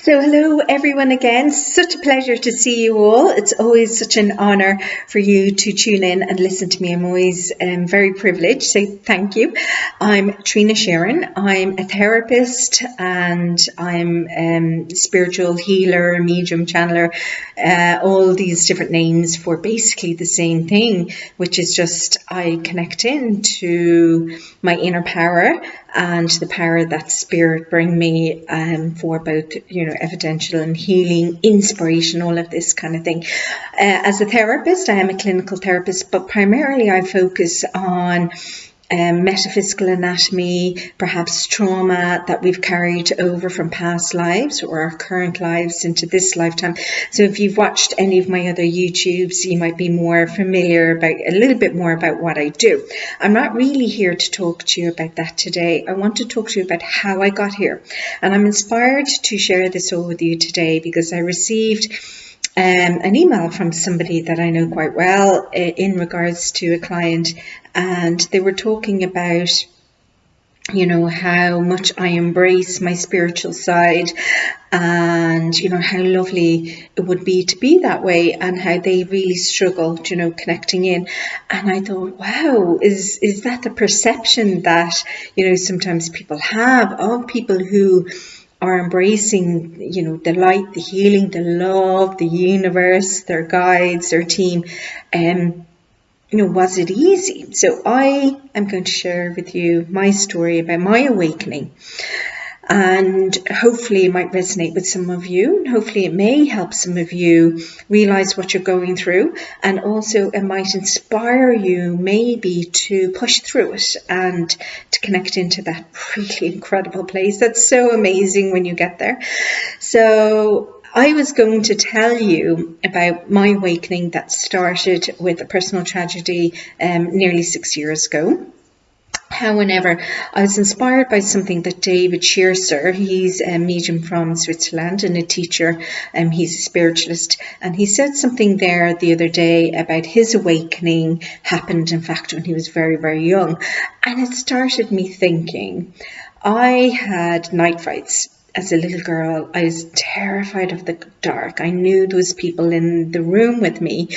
So hello everyone again. Such a pleasure to see you all. It's always such an honour for you to tune in and listen to me. I'm always very privileged, so thank you. I'm Triona Sharon. I'm a therapist and I'm spiritual healer, medium, channeler, all these different names for basically the same thing, which is just I connect into my inner power and the power that spirit bring me for both, evidential and healing, inspiration, all of this kind of thing. As a therapist, I am a clinical therapist, but primarily I focus on metaphysical anatomy, perhaps trauma that we've carried over from past lives or our current lives into this lifetime. So if you've watched any of my other YouTubes, you might be more familiar about a little bit more about what I do. I'm not really here to talk to you about that today. I want to talk to you about how I got here. And I'm inspired to share this all with you today because I received an email from somebody that I know quite well in regards to a client, and they were talking about how much I embrace my spiritual side and how lovely it would be to be that way, and how they really struggled connecting in. And I thought, wow, is that the perception that sometimes people have of people who are embracing, the light, the healing, the love, the universe, their guides, their team. Was it easy? So I am going to share with you my story about my awakening. And hopefully it might resonate with some of you. Hopefully it may help some of you realize what you're going through. And also it might inspire you maybe to push through it and to connect into that really incredible place. That's so amazing when you get there. So I was going to tell you about my awakening that started with a personal tragedy nearly 6 years ago. However, I was inspired by something that David Shearser, he's a medium from Switzerland and a teacher, he's a spiritualist, and he said something there the other day about his awakening happened, in fact, when he was very, very young. And it started me thinking. I had night frights. As a little girl, I was terrified of the dark. I knew there was people in the room with me.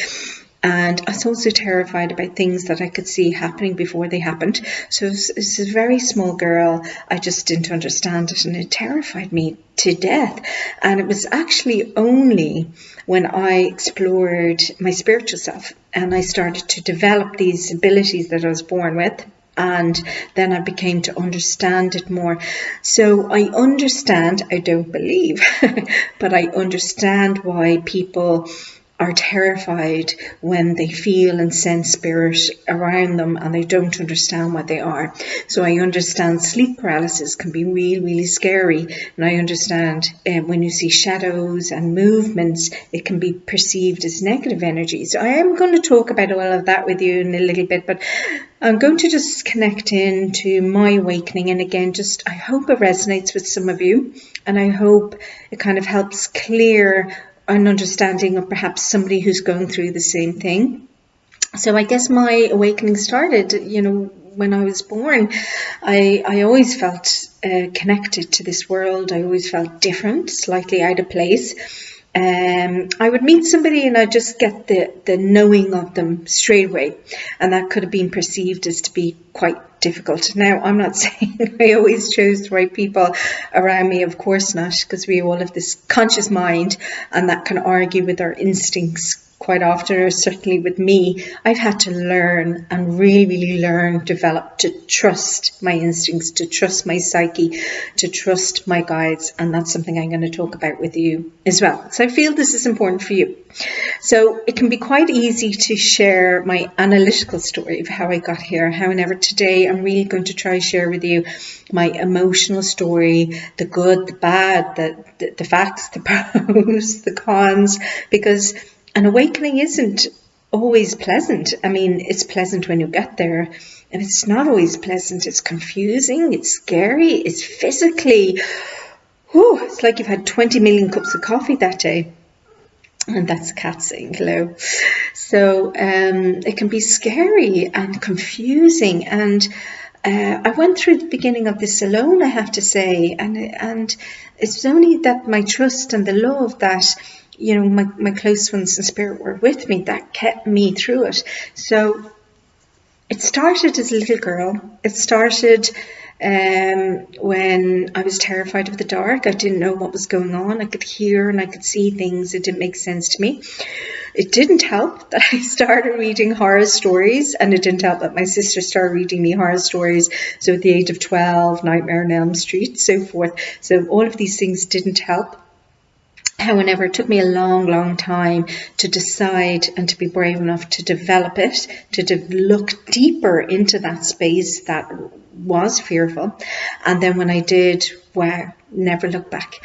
And I was also terrified about things that I could see happening before they happened. So as a very small girl, I just didn't understand it, and it terrified me to death. And it was actually only when I explored my spiritual self and I started to develop these abilities that I was born with, and then I became to understand it more. So I understand, I don't believe, but I understand why people are terrified when they feel and sense spirit around them and they don't understand what they are. So I understand sleep paralysis can be really, really scary. And I understand when you see shadows and movements, it can be perceived as negative energy. So I am going to talk about all of that with you in a little bit, but I'm going to just connect into my awakening. And again, I hope it resonates with some of you, and I hope it kind of helps clear an understanding of perhaps somebody who's going through the same thing. So I guess my awakening started, when I was born. I always felt connected to this world. I always felt different, slightly out of place. I would meet somebody and I'd just get the knowing of them straight away. And that could have been perceived as to be quite difficult. Now, I'm not saying I always chose the right people around me. Of course not, because we all have this conscious mind and that can argue with our instincts quite often, or certainly with me. I've had to learn and really, really learn, develop to trust my instincts, to trust my psyche, to trust my guides. And that's something I'm going to talk about with you as well. So I feel this is important for you. So it can be quite easy to share my analytical story of how I got here. However, today I'm really going to try to share with you my emotional story, the good, the bad, the facts, the pros, the cons, because an awakening isn't always pleasant. I mean, it's pleasant when you get there, and it's not always pleasant. It's confusing, it's scary, it's physically, it's like you've had 20 million cups of coffee that day. And that's a cat saying hello. So it can be scary and confusing, and I went through the beginning of this alone, I have to say, and it's only that my trust and the love that, you know, my close ones in spirit were with me that kept me through it. So it started as a little girl. It started when I was terrified of the dark. I didn't know what was going on. I could hear and I could see things. It didn't make sense to me. It didn't help that I started reading horror stories, and it didn't help that my sister started reading me horror stories. So at the age of 12, Nightmare on Elm Street, so forth. So all of these things didn't help. However, it took me a long, long time to decide and to be brave enough to develop it, to look deeper into that space that was fearful. And then when I did, wow, never look back.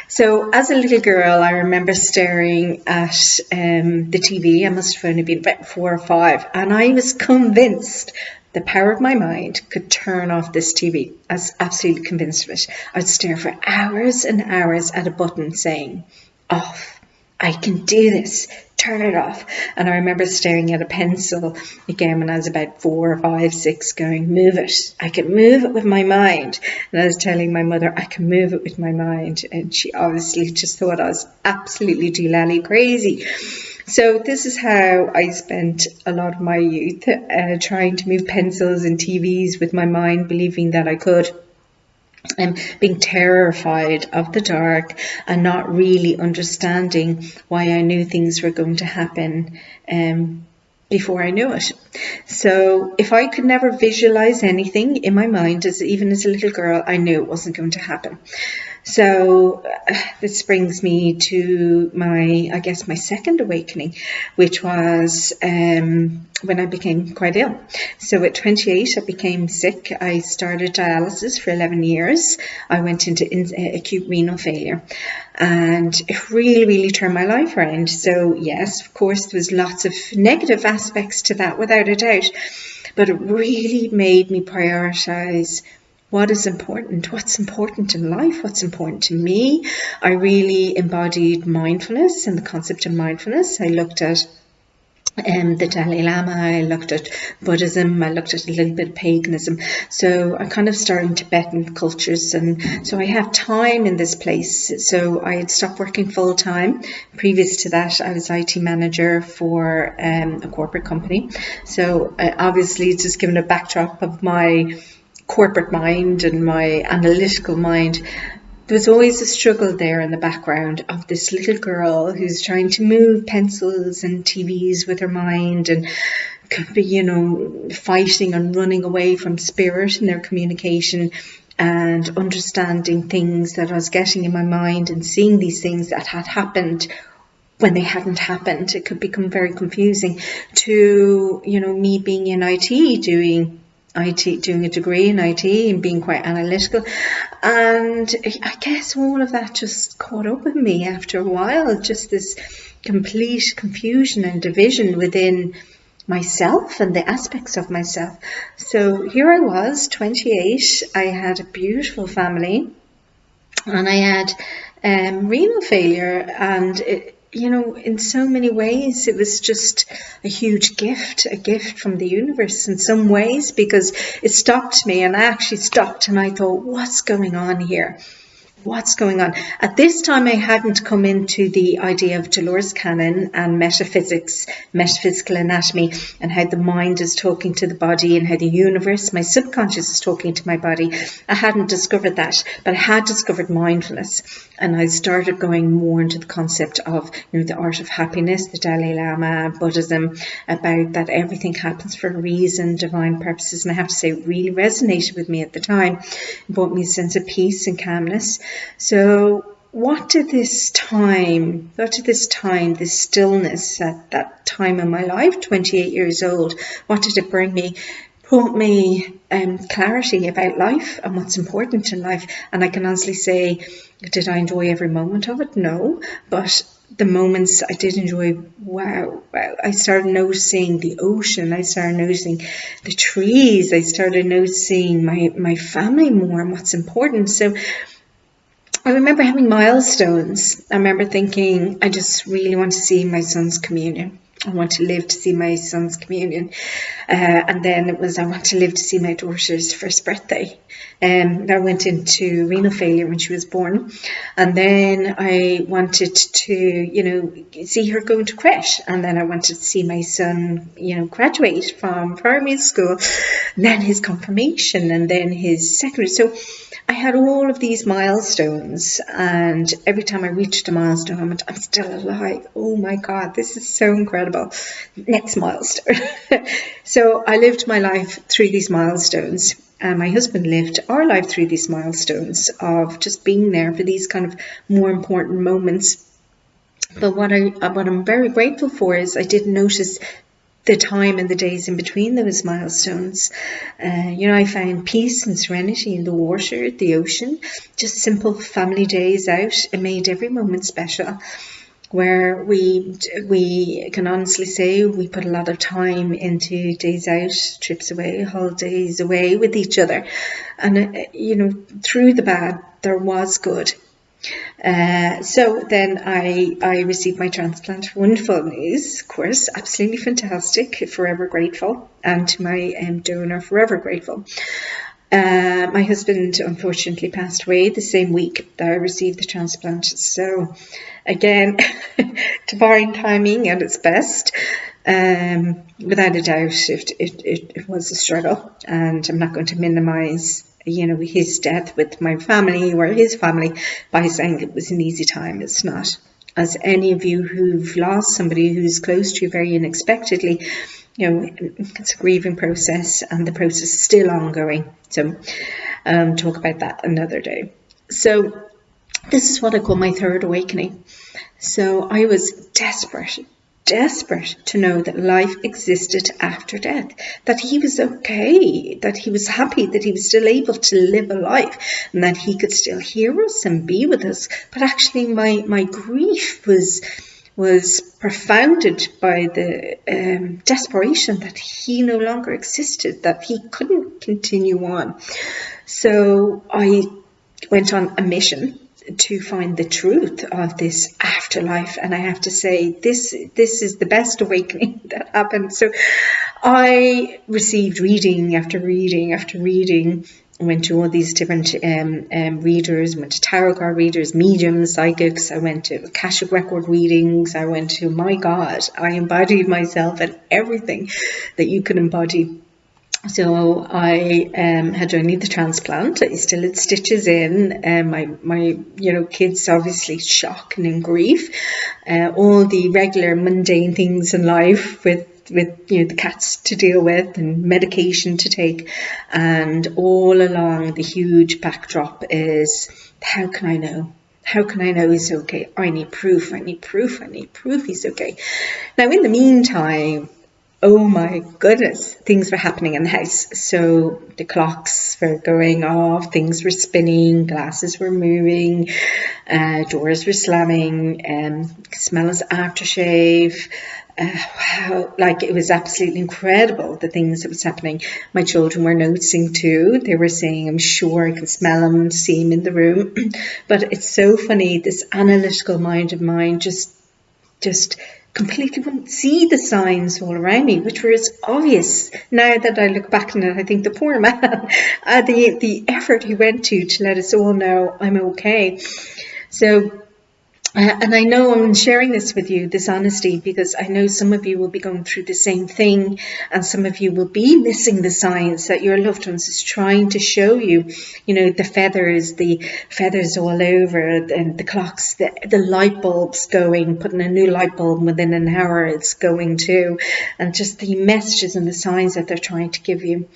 So as a little girl, I remember staring at the TV. I must have only been about 4 or 5. And I was convinced the power of my mind could turn off this TV. I was absolutely convinced of it. I'd stare for hours and hours at a button saying, off. I can do this. Turn it off. And I remember staring at a pencil again when I was about 4 or 5, 6, going, move it. I can move it with my mind. And I was telling my mother, I can move it with my mind. And she obviously just thought I was absolutely doolally crazy. So this is how I spent a lot of my youth, trying to move pencils and TVs with my mind, believing that I could. Being terrified of the dark and not really understanding why I knew things were going to happen before I knew it. So if I could never visualize anything in my mind, even as a little girl, I knew it wasn't going to happen. So this brings me to my second awakening, which was when I became quite ill. So at 28, I became sick. I started dialysis for 11 years. I went into acute renal failure, and it really, really turned my life around. So yes, of course, there was lots of negative aspects to that, without a doubt, but it really made me prioritize what is important, what's important in life, what's important to me. I really embodied mindfulness and the concept of mindfulness. I looked at the Dalai Lama, I looked at Buddhism, I looked at a little bit of paganism. So I kind of started Tibetan cultures, and so I have time in this place. So I had stopped working full time. Previous to that, I was IT manager for a corporate company. So obviously, just given a backdrop of my corporate mind and my analytical mind, there was always a struggle there in the background of this little girl who's trying to move pencils and TVs with her mind, and could be, you know, fighting and running away from spirit in their communication, and understanding things that I was getting in my mind and seeing these things that had happened when they hadn't happened. It could become very confusing. To, you know, me being in IT, doing a degree in IT and being quite analytical, and I guess all of that just caught up with me after a while, just this complete confusion and division within myself and the aspects of myself. So here I was, 28, I had a beautiful family, and I had renal failure, and it, you know, in so many ways, it was just a huge gift, a gift from the universe in some ways, because it stopped me, and I actually stopped and I thought, what's going on here? What's going on? At this time, I hadn't come into the idea of Dolores Cannon and metaphysics, metaphysical anatomy, and how the mind is talking to the body, and how the universe, my subconscious, is talking to my body. I hadn't discovered that, but I had discovered mindfulness, and I started going more into the concept of, you know, the art of happiness, the Dalai Lama, Buddhism, about that everything happens for a reason, divine purposes. And I have to say, it really resonated with me at the time. It brought me a sense of peace and calmness. So what did this stillness at that time in my life, 28 years old, what did it bring me? Brought me clarity about life and what's important in life. And I can honestly say, did I enjoy every moment of it? No, but the moments I did enjoy, wow. I started noticing the ocean, I started noticing the trees, I started noticing my family more and what's important. So I remember having milestones. I remember thinking, I just really want to see my son's communion. I want to live to see my son's communion. And then it was, I want to live to see my daughter's first birthday. I went into renal failure when she was born. And then I wanted to, see her go into creche. And then I wanted to see my son, graduate from primary school. And then his confirmation, and then his secondary. So I had all of these milestones, and every time I reached a milestone, I went, I'm still alive. Oh my God, this is so incredible. Next milestone. So I lived my life through these milestones, and my husband lived our life through these milestones of just being there for these kind of more important moments. But what I'm very grateful for is I did notice the time and the days in between those milestones. I found peace and serenity in the water, the ocean, just simple family days out. It made every moment special, where we can honestly say we put a lot of time into days out, trips away, holidays away with each other. And, through the bad, there was good. So then I received my transplant. Wonderful news, of course, absolutely fantastic, forever grateful, and to my donor, forever grateful. My husband unfortunately passed away the same week that I received the transplant. So again, divine timing at its best. Without a doubt, it was a struggle, and I'm not going to minimize his death with my family or his family by saying it was an easy time. It's not. As any of you who've lost somebody who's close to you very unexpectedly, it's a grieving process, and the process is still ongoing. So talk about that another day. So this is what I call my third awakening. So I was desperate to know that life existed after death, that he was okay, that he was happy, that he was still able to live a life, and that he could still hear us and be with us. But actually my grief was profounded by the desperation that he no longer existed, that he couldn't continue on. So I went on a mission to find the truth of this afterlife, and I have to say this is the best awakening that happened. So I received reading after reading after reading. I went to all these different readers, went to tarot card readers, mediums, psychics. I went to Akashic record readings. I went to, my God, I embodied myself and everything that you can embody. So I had only the transplant. I still had stitches in. My kids obviously shock and in grief. All the regular mundane things in life with the cats to deal with and medication to take. And all along the huge backdrop is, how can I know? How can I know he's okay? I need proof. I need proof he's okay. Now, in the meantime, oh my goodness, things were happening in the house. So the clocks were going off, things were spinning, glasses were moving, doors were slamming, smell of aftershave. It was absolutely incredible, the things that was happening. My children were noticing too. They were saying, I'm sure I can smell him, see him in the room. But it's so funny, this analytical mind of mine just completely wouldn't see the signs all around me, which were obvious. Now that I look back on it, I think the poor man, the effort he went to let us all know I'm okay. So, and I know I'm sharing this with you, this honesty, because I know some of you will be going through the same thing, and some of you will be missing the signs that your loved ones is trying to show you. The feathers all over, and the clocks, the light bulbs going, putting a new light bulb within an hour, it's going too, and just the messages and the signs that they're trying to give you.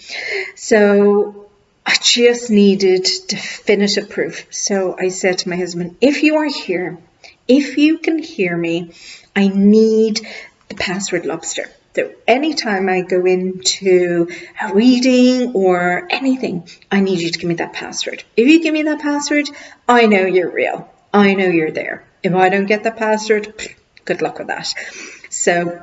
So I just needed definitive proof. So I said to my husband, if you are here, if you can hear me, I need the password lobster. So anytime I go into a reading or anything, I need you to give me that password. If you give me that password, I know you're real. I know you're there. If I don't get that password, good luck with that. So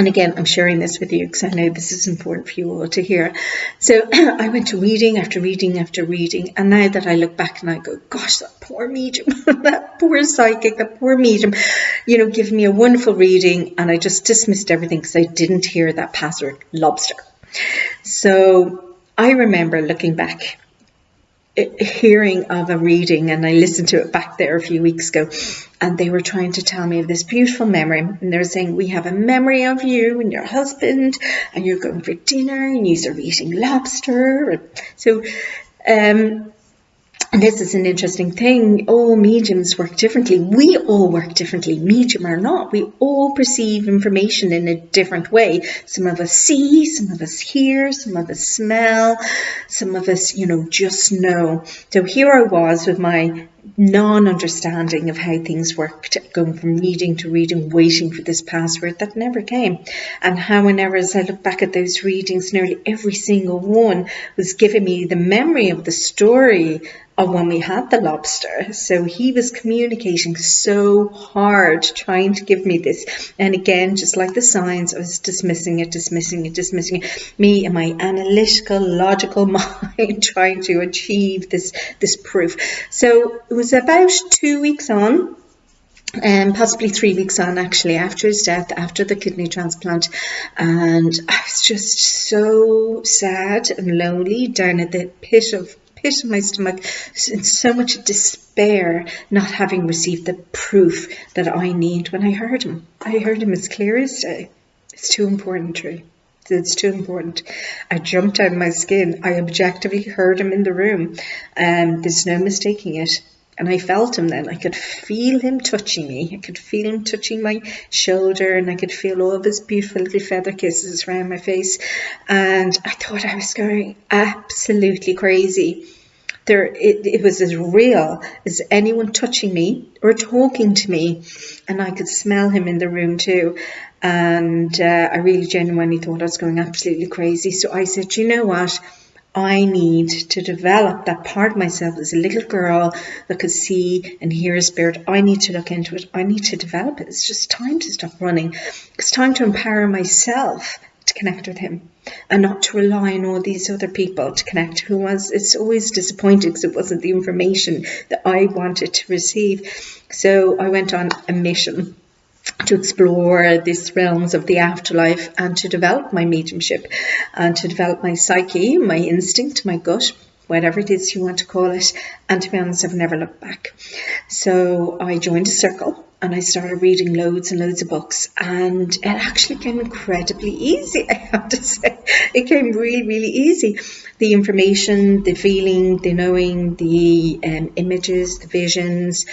And again, I'm sharing this with you because I know this is important for you all to hear. So I went to reading after reading after reading. And now that I look back and I go, gosh, that poor medium, that poor psychic, that poor medium, giving me a wonderful reading. And I just dismissed everything because I didn't hear that password, lobster. So I remember looking back, hearing of a reading, and I listened to it back there a few weeks ago, and they were trying to tell me of this beautiful memory, and they were saying, we have a memory of you and your husband, and you're going for dinner, and you're eating lobster. So and this is an interesting thing. All mediums work differently. We all work differently, medium or not. We all perceive information in a different way. Some of us see, some of us hear, some of us smell, some of us, just know. So here I was with my non-understanding of how things worked, going from reading to reading, waiting for this password that never came. And how whenever, as I look back at those readings, nearly every single one was giving me the memory of the story of when we had the lobster. So he was communicating so hard, trying to give me this. And again, just like the signs, I was dismissing it. Me and my analytical, logical mind trying to achieve this proof. So it was about 2 weeks on, and possibly 3 weeks on actually, after his death, after the kidney transplant, and I was just so sad and lonely, down at the pit of my stomach, in so much despair, not having received the proof that I need. When I heard him as clear as day. It's too important, True. It's too important. I jumped out of my skin. I objectively heard him in the room. There's no mistaking it. And I felt him then. I could feel him touching me. I could feel him touching my shoulder, and I could feel all of his beautiful little feather kisses around my face. And I thought I was going absolutely crazy. It was as real as anyone touching me or talking to me. And I could smell him in the room too. And I really genuinely thought I was going absolutely crazy. So I said, you know what? I need to develop that part of myself as a little girl that could see and hear a spirit. I need to look into it. I need to develop it. It's just time to stop running. It's time to empower myself to connect with him and not to rely on all these other people to connect. It's always disappointing because it wasn't the information that I wanted to receive. So I went on a mission to explore these realms of the afterlife and to develop my mediumship and to develop my psyche, my instinct, my gut, whatever it is you want to call it. And to be honest, I've never looked back. So I joined a circle and I started reading loads and loads of books, and it actually came incredibly easy, I have to say. It came really, really easy. The information, the feeling, the knowing, the images, the visions.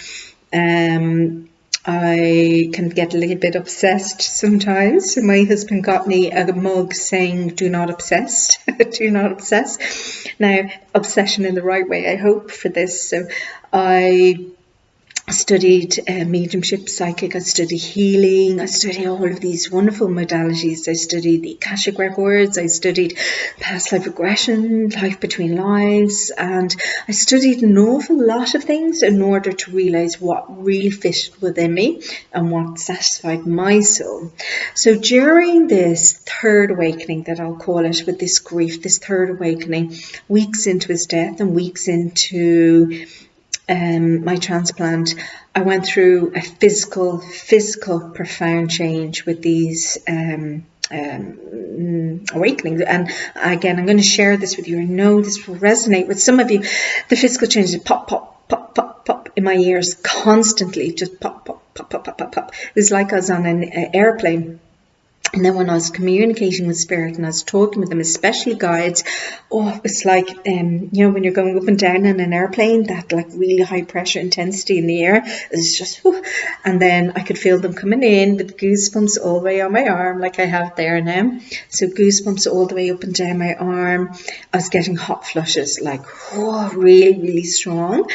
I can get a little bit obsessed sometimes. So my husband got me a mug saying, do not obsess, do not obsess. Now, obsession in the right way, I hope, for this. So I studied mediumship, psychic, I studied healing, I studied all of these wonderful modalities. I studied the Akashic records, I studied past life regression, life between lives, and I studied an awful lot of things in order to realize what really fit within me and what satisfied my soul. So during this third awakening, that I'll call it, with this grief, this third awakening, weeks into his death and weeks into my transplant, I went through a physical profound change with these awakenings. And again, I'm going to share this with you. I know this will resonate with some of you. The physical changes, pop, pop, pop, pop, pop in my ears constantly, just pop, pop, pop, pop, pop, pop, pop. It was like I was on an airplane. And then when I was communicating with spirit and I was talking with them, especially guides, it's like, when you're going up and down in an airplane, that like really high pressure intensity in the air is just, and then I could feel them coming in with goosebumps all the way on my arm, like I have there now. So goosebumps all the way up and down my arm. I was getting hot flushes, like, really, really strong.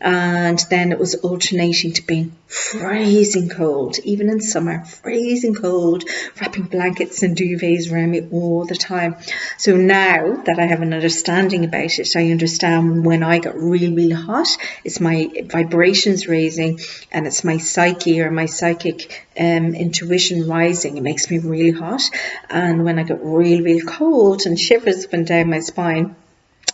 And then it was alternating to being freezing cold, even in summer, freezing cold, wrapping blankets and duvets around me all the time. So now that I have an understanding about it, I understand when I get really, really hot, it's my vibrations raising, and it's my psyche or my psychic intuition rising. It makes me really hot. And when I get really, really cold and shivers up and down my spine,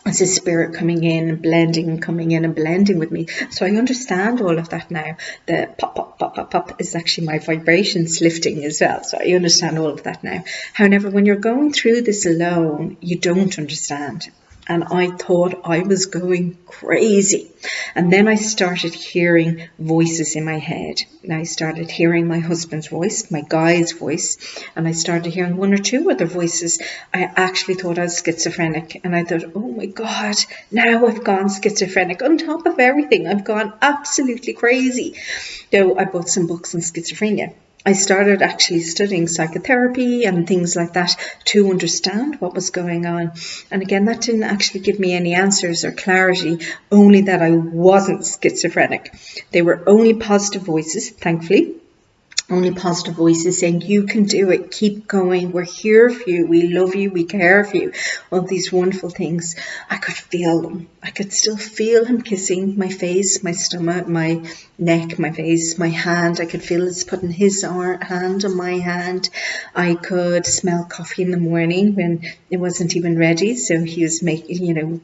it's a spirit coming in and blending with me. So I understand all of that now. The pop, pop, pop, pop, pop is actually my vibrations lifting as well. So I understand all of that now. However, when you're going through this alone, you don't understand. And I thought I was going crazy. And then I started hearing voices in my head. And I started hearing my husband's voice, my guy's voice, and I started hearing one or two other voices. I actually thought I was schizophrenic. And I thought, oh my God, now I've gone schizophrenic. On top of everything, I've gone absolutely crazy. So I bought some books on schizophrenia. I started actually studying psychotherapy and things like that to understand what was going on. And again, that didn't actually give me any answers or clarity, only that I wasn't schizophrenic. They were only positive voices, thankfully. Only positive voices saying, you can do it, keep going, we're here for you, we love you, we care for you. All these wonderful things. I could feel them. I could still feel him kissing my face, my stomach, my neck, my face, my hand. I could feel his putting his hand on my hand. I could smell coffee in the morning when it wasn't even ready. So he was making,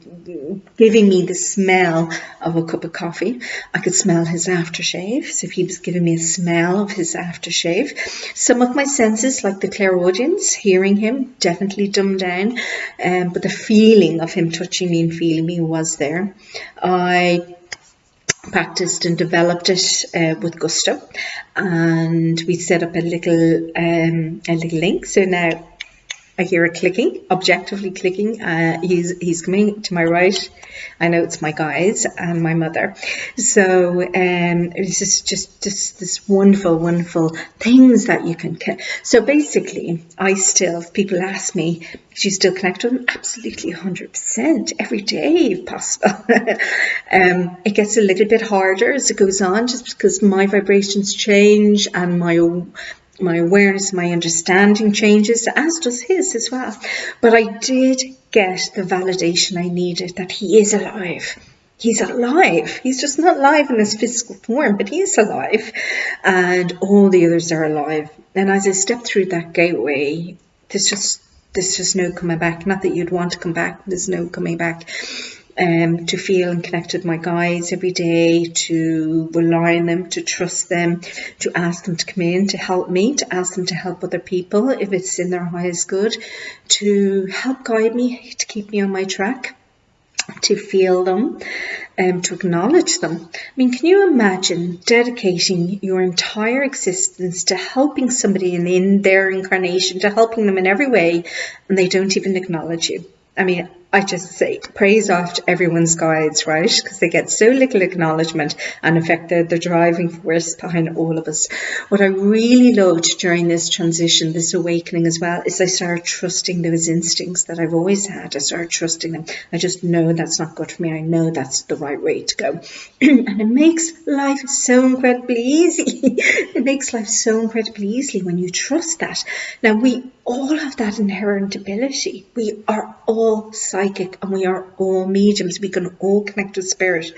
giving me the smell of a cup of coffee. I could smell his aftershave. So he was giving me a smell of his aftershave. Some of my senses, like the clairaudience, hearing him, definitely dumbed down. But the feeling of him touching me and feeling me was there. I practiced and developed it with gusto, and we set up a little link. So now I hear it clicking, objectively clicking. He's coming to my right. I know it's my guys and my mother. So it's just this wonderful things that you can. So basically, if people ask me, do you still connect with them? Absolutely, 100%, every day if possible. It gets a little bit harder as it goes on, just because my vibrations change and my awareness, my understanding changes, as does his as well. But I did get the validation I needed that he is alive. He's alive. He's just not alive in his physical form, but he is alive. And all the others are alive. And as I step through that gateway, there's just no coming back. Not that you'd want to come back, there's no coming back. To feel and connect with my guides every day, to rely on them, to trust them, to ask them to come in to help me, to ask them to help other people if it's in their highest good, to help guide me, to keep me on my track, to feel them, to acknowledge them. I mean, can you imagine dedicating your entire existence to helping somebody in their incarnation, to helping them in every way, and they don't even acknowledge you? I mean, I just say praise off to everyone's guides, right? Because they get so little acknowledgement, and in fact they're the driving force behind all of us. What I really loved during this transition, this awakening as well, is I started trusting those instincts that I've always had. I started trusting them. I just know that's not good for me. I know that's the right way to go. And it makes life so incredibly easy. It makes life so incredibly easy when you trust that. Now, we all have that inherent ability. We are all psychic and we are all mediums. We can all connect with spirit.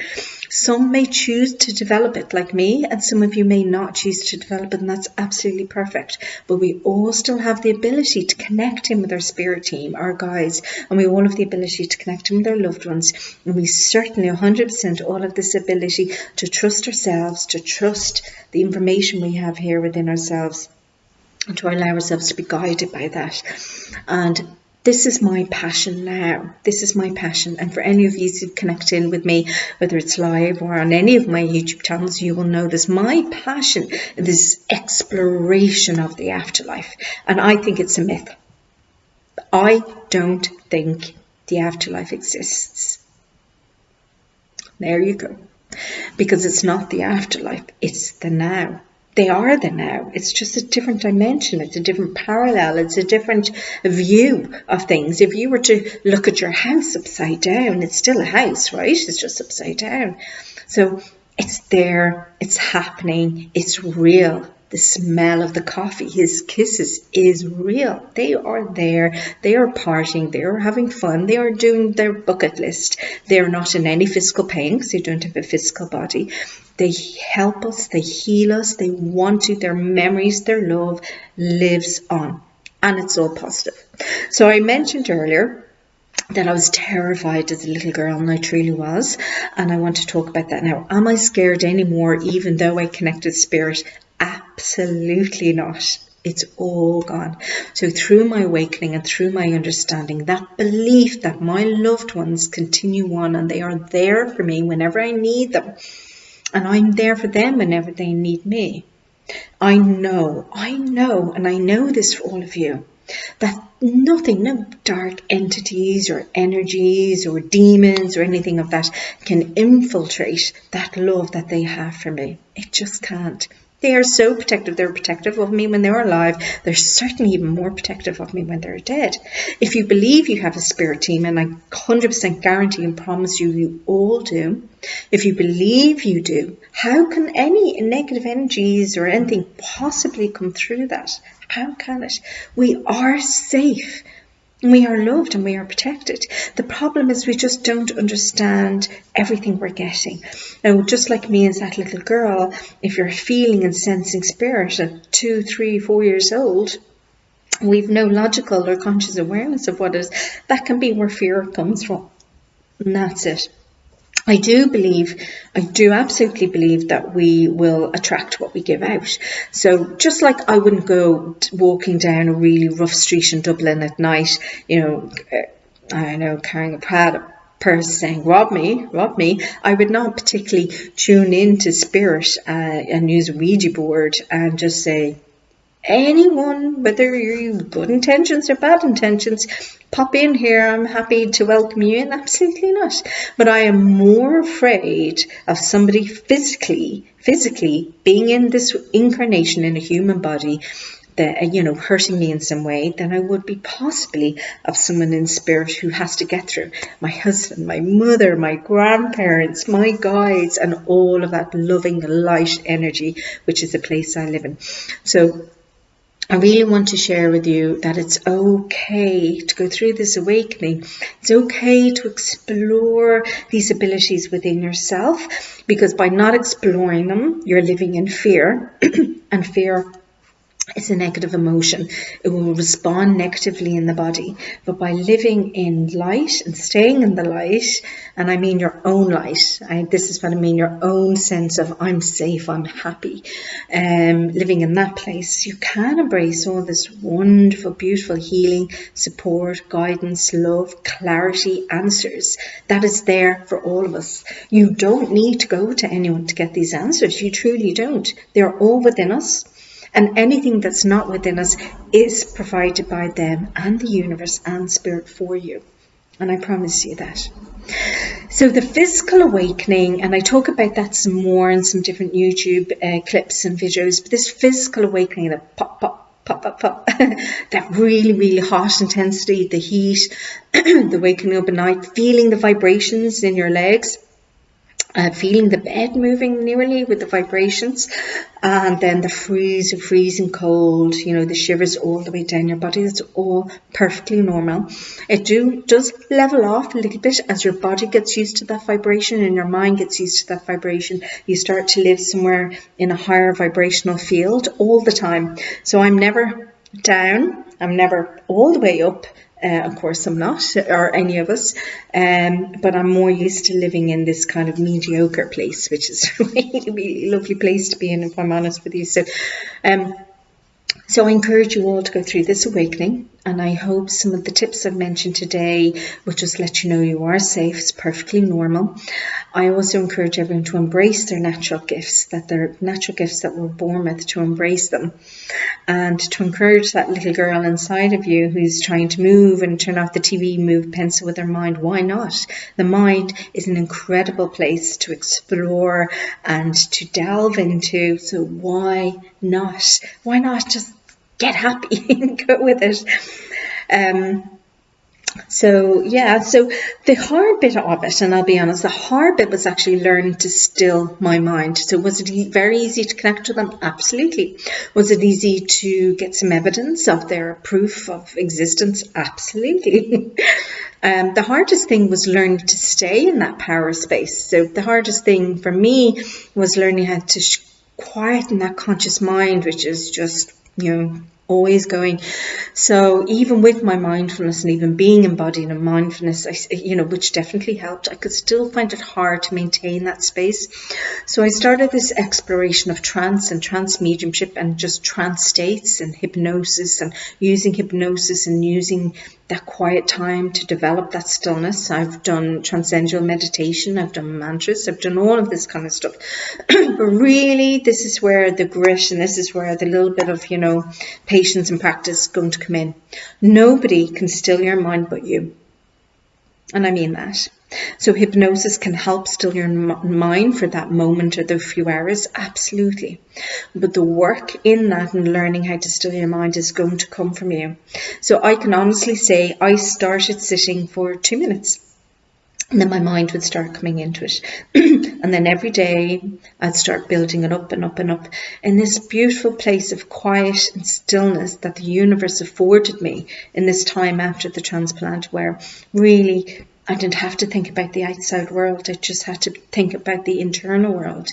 Some may choose to develop it like me, and some of you may not choose to develop it, and that's absolutely perfect. But we all still have the ability to connect in with our spirit team, our guides, and we all have the ability to connect in with our loved ones. And we certainly 100% all have this ability to trust ourselves, to trust the information we have here within ourselves, and to allow ourselves to be guided by that. And this is my passion now. This is my passion. And for any of you who connect in with me, whether it's live or on any of my YouTube channels, you will know this. My passion is this exploration of the afterlife. And I think it's a myth. I don't think the afterlife exists. There you go. Because it's not the afterlife, it's the now. They are the now. It's just a different dimension. It's a different parallel. It's a different view of things. If you were to look at your house upside down, it's still a house, right? It's just upside down. So it's there, it's happening, it's real. The smell of the coffee, his kisses is real. They are there, they are partying, they are having fun, they are doing their bucket list. They are not in any physical pain because they don't have a physical body. They help us, they heal us, they want to, their memories, their love lives on. And it's all positive. So I mentioned earlier that I was terrified as a little girl, and I truly was. And I want to talk about that now. Am I scared anymore, even though I connected with spirit? Absolutely not. It's all gone. So through my awakening and through my understanding, that belief that my loved ones continue on and they are there for me whenever I need them, and I'm there for them whenever they need me. I know, and I know this for all of you, that nothing, no dark entities or energies or demons or anything of that can infiltrate that love that they have for me. It just can't. They are so protective. They're protective of me when they're alive. They're certainly even more protective of me when they're dead. If you believe you have a spirit team, and I 100% guarantee and promise you, you all do. If you believe you do, how can any negative energies or anything possibly come through that? How can it? We are safe. We are loved and we are protected. The problem is we just don't understand everything we're getting. Now, just like me as that little girl, if you're feeling and sensing spirit at 2, 3, 4 years old, we've no logical or conscious awareness of what it is. That can be where fear comes from. And that's it. I do absolutely believe that we will attract what we give out. So just like I wouldn't go walking down a really rough street in Dublin at night, carrying a Prada purse saying, rob me, I would not particularly tune into spirit and use a Ouija board and just say, anyone, whether you good intentions or bad intentions, pop in here, I'm happy to welcome you in. Absolutely not. But I am more afraid of somebody physically being in this incarnation in a human body, that hurting me in some way, than I would be possibly of someone in spirit who has to get through my husband, my mother, my grandparents, my guides, and all of that loving light energy, which is the place I live in. So I really want to share with you that it's okay to go through this awakening. It's okay to explore these abilities within yourself, because by not exploring them, you're living in fear, and fear is a negative emotion. It will respond negatively in the body. But by living in light and staying in the light, and I mean your own light, this is what I mean, your own sense of I'm safe, I'm happy, living in that place, you can embrace all this wonderful, beautiful healing, support, guidance, love, clarity, answers that is there for all of us. You don't need to go to anyone to get these answers. You truly don't. They're all within us. And anything that's not within us is provided by them and the universe and spirit for you. And I promise you that. So the physical awakening, and I talk about that some more in some different YouTube clips and videos, but this physical awakening, the pop, pop, pop, pop, pop, that really, really hot intensity, the heat, the waking up at night, feeling the vibrations in your legs, feeling the bed moving nearly with the vibrations, and then the freezing cold, the shivers all the way down your body. That's all perfectly normal. It does level off a little bit as your body gets used to that vibration and your mind gets used to that vibration. You start to live somewhere in a higher vibrational field all the time. So I'm never down, I'm never all the way up. Of course I'm not, or any of us, but I'm more used to living in this kind of mediocre place, which is a really, really lovely place to be in, if I'm honest with you. So I encourage you all to go through this awakening, and I hope some of the tips I've mentioned today will just let you know you are safe. It's perfectly normal. I also encourage everyone to embrace their natural gifts, that we're born with, to embrace them, and to encourage that little girl inside of you who's trying to move and turn off the TV, move pencil with her mind. Why not? The mind is an incredible place to explore and to delve into. So why not? Why not just get happy and go with it? So yeah, so the hard bit of it, and I'll be honest, the hard bit was actually learning to still my mind. So was it very easy to connect to them? Absolutely. Was it easy to get some evidence of their proof of existence? Absolutely. The hardest thing was learning to stay in that power space. So the hardest thing for me was learning how to quieten that conscious mind, which is just, always going. So even with my mindfulness and even being embodied in mindfulness, which definitely helped, I could still find it hard to maintain that space. So I started this exploration of trance and trance mediumship and just trance states and hypnosis, and using hypnosis and using that quiet time to develop that stillness. I've done transcendental meditation, I've done mantras, I've done all of this kind of stuff. But really, this is where the grit and this is where the little bit of, patience and practice is going to come in. Nobody can still your mind but you. And I mean that. So hypnosis can help still your mind for that moment or the few hours, absolutely. But the work in that and learning how to still your mind is going to come from you. So I can honestly say I started sitting for 2 minutes. And then my mind would start coming into it. And then every day I'd start building it up and up and up in this beautiful place of quiet and stillness that the universe afforded me in this time after the transplant, where really I didn't have to think about the outside world. I just had to think about the internal world,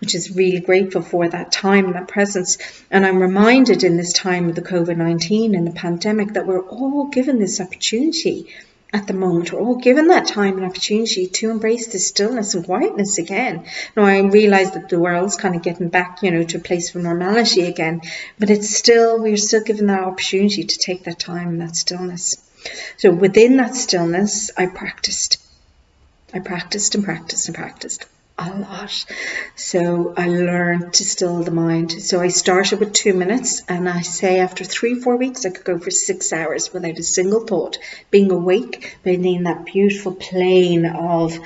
which is really grateful for that time and that presence. And I'm reminded in this time of the COVID-19 and the pandemic that we're all given this opportunity at the moment. We're all given that time and opportunity to embrace this stillness and quietness again. Now, I realise that the world's kind of getting back, to a place of normality again, but we're still given that opportunity to take that time and that stillness. So within that stillness, I practiced and practiced a lot. So I learned to still the mind. So I started with 2 minutes, and I say after 3-4 weeks I could go for 6 hours without a single thought, being awake, being in that beautiful plane of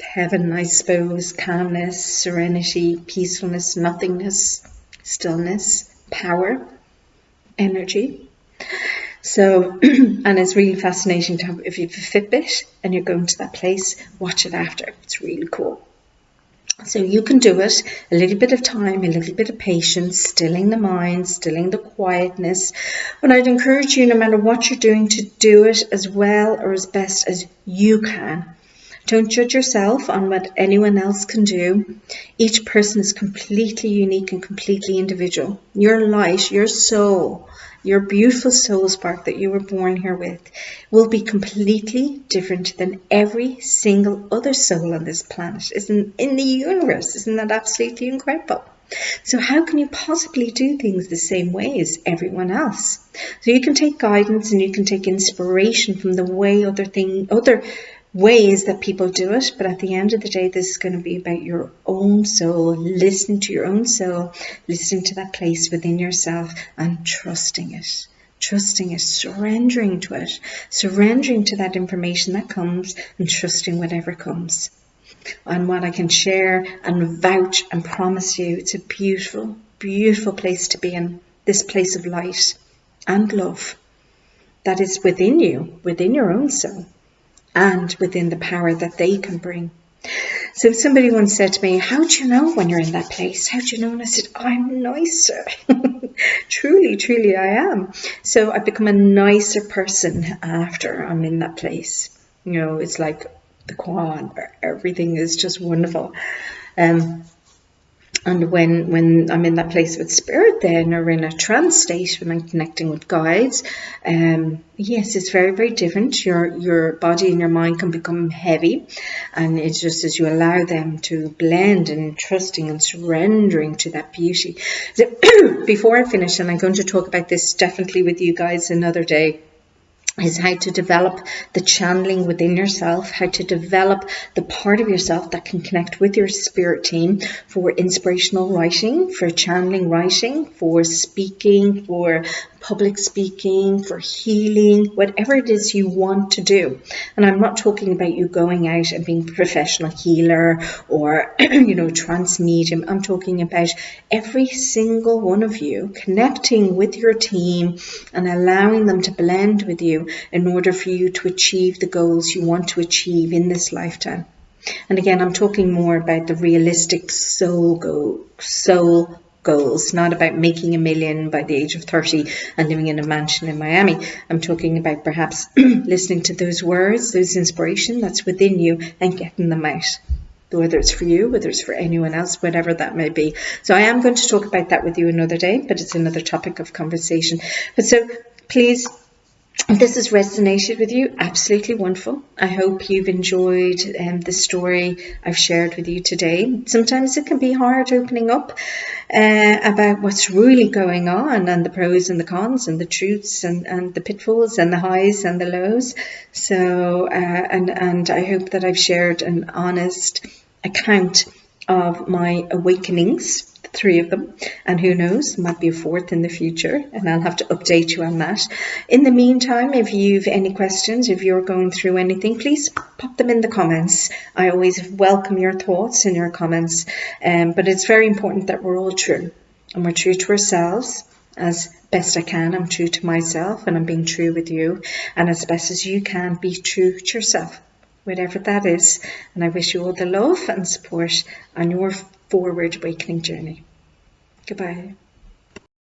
heaven, I suppose, calmness, serenity, peacefulness, nothingness, stillness, power, energy. So, and it's really fascinating to have, if you have a Fitbit and you're going to that place, watch it after. It's really cool. So you can do it, a little bit of time, a little bit of patience, stilling the mind, stilling the quietness. But I'd encourage you, no matter what you're doing, to do it as well or as best as you can. Don't judge yourself on what anyone else can do. Each person is completely unique and completely individual. Your light, your soul, your beautiful soul spark that you were born here with will be completely different than every single other soul on this planet, in the universe. Isn't that absolutely incredible? So how can you possibly do things the same way as everyone else? So you can take guidance and you can take inspiration from the way other ways that people do it, but at the end of the day, this is going to be about your own soul, listening to your own soul, listening to that place within yourself and trusting it, surrendering to it, surrendering to that information that comes and trusting whatever comes. And what I can share and vouch and promise you, it's a beautiful, beautiful place to be in, this place of light and love that is within you, within your own soul, and within the power that they can bring. So somebody once said to me, how do you know when you're in that place? How do you know? And I said, I'm nicer. Truly, truly I am. So I become a nicer person after I'm in that place. It's like the Quran, where everything is just wonderful. And when I'm in that place with spirit then, or in a trance state, when I'm connecting with guides, yes, it's very, very different. Your body and your mind can become heavy, and it's just as you allow them to blend and trusting and surrendering to that beauty. So before I finish, and I'm going to talk about this definitely with you guys another day, is how to develop the channeling within yourself, how to develop the part of yourself that can connect with your spirit team for inspirational writing, for channeling writing, for speaking, for public speaking, for healing, whatever it is you want to do. And I'm not talking about you going out and being a professional healer or, trance medium. I'm talking about every single one of you connecting with your team and allowing them to blend with you in order for you to achieve the goals you want to achieve in this lifetime. And again, I'm talking more about the realistic soul goals, not about making $1 million by the age of 30 and living in a mansion in Miami. I'm talking about perhaps listening to those words, those inspiration that's within you and getting them out. Whether it's for you, whether it's for anyone else, whatever that may be. So I am going to talk about that with you another day, but it's another topic of conversation. But so please, if this has resonated with you, absolutely wonderful. I hope you've enjoyed the story I've shared with you today. Sometimes it can be hard opening up about what's really going on and the pros and the cons and the truths and the pitfalls and the highs and the lows. So, and I hope that I've shared an honest account of my awakenings, 3 of them, and who knows, might be a 4th in the future, and I'll have to update you on that. In the meantime, if you've any questions, if you're going through anything, please pop them in the comments. I always welcome your thoughts and your comments, but it's very important that we're all true, and we're true to ourselves as best I can. I'm true to myself, and I'm being true with you, and as best as you can, be true to yourself, whatever that is. And I wish you all the love and support on your forward awakening journey. Goodbye.